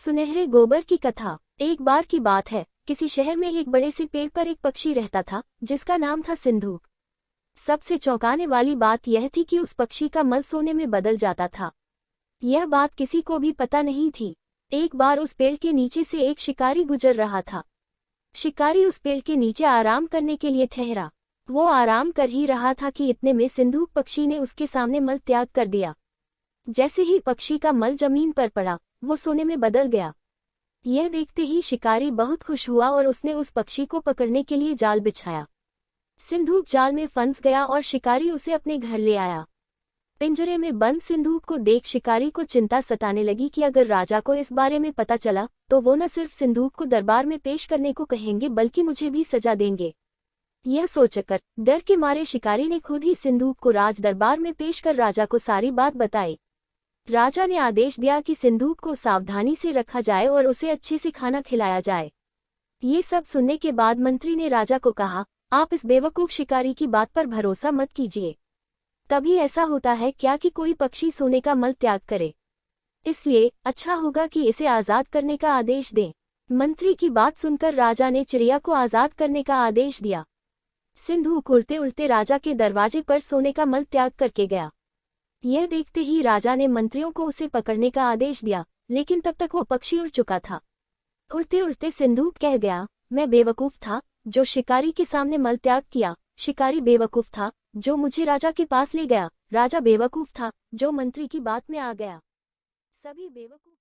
सुनहरे गोबर की कथा। एक बार की बात है, किसी शहर में एक बड़े से पेड़ पर एक पक्षी रहता था जिसका नाम था सिंधूक। सबसे चौंकाने वाली बात यह थी कि उस पक्षी का मल सोने में बदल जाता था। यह बात किसी को भी पता नहीं थी। एक बार उस पेड़ के नीचे से एक शिकारी गुजर रहा था। शिकारी उस पेड़ के नीचे आराम करने के लिए ठहरा। वो आराम कर ही रहा था कि इतने में सिंधूक पक्षी ने उसके सामने मल त्याग कर दिया। जैसे ही पक्षी का मल जमीन पर पड़ा, वो सोने में बदल गया। यह देखते ही शिकारी बहुत खुश हुआ और उसने उस पक्षी को पकड़ने के लिए जाल बिछाया। सिंधूक जाल में फंस गया और शिकारी उसे अपने घर ले आया। पिंजरे में बंद सिंधूक को देख शिकारी को चिंता सताने लगी कि अगर राजा को इस बारे में पता चला तो वो न सिर्फ सिंधूक को दरबार में पेश करने को कहेंगे बल्कि मुझे भी सजा देंगे। यह सोचकर डर के मारे शिकारी ने खुद ही सिंधूक को राज दरबार में पेश कर राजा को सारी बात बताई। राजा ने आदेश दिया कि सिंधूक को सावधानी से रखा जाए और उसे अच्छे से खाना खिलाया जाए। ये सब सुनने के बाद मंत्री ने राजा को कहा, आप इस बेवकूफ शिकारी की बात पर भरोसा मत कीजिए। कभी ऐसा होता है क्या कि कोई पक्षी सोने का मल त्याग करे? इसलिए अच्छा होगा कि इसे आजाद करने का आदेश दें। मंत्री की बात सुनकर राजा ने चिड़िया को आजाद करने का आदेश दिया। सिंधूक उड़ते उड़ते राजा के दरवाजे पर सोने का मल त्याग करके गया। यह देखते ही राजा ने मंत्रियों को उसे पकड़ने का आदेश दिया, लेकिन तब तक वो पक्षी उड़ चुका था। उड़ते उड़ते सिंधूक कह गया, मैं बेवकूफ था जो शिकारी के सामने मल त्याग किया। शिकारी बेवकूफ था जो मुझे राजा के पास ले गया। राजा बेवकूफ था जो मंत्री की बात में आ गया। सभी बेवकूफ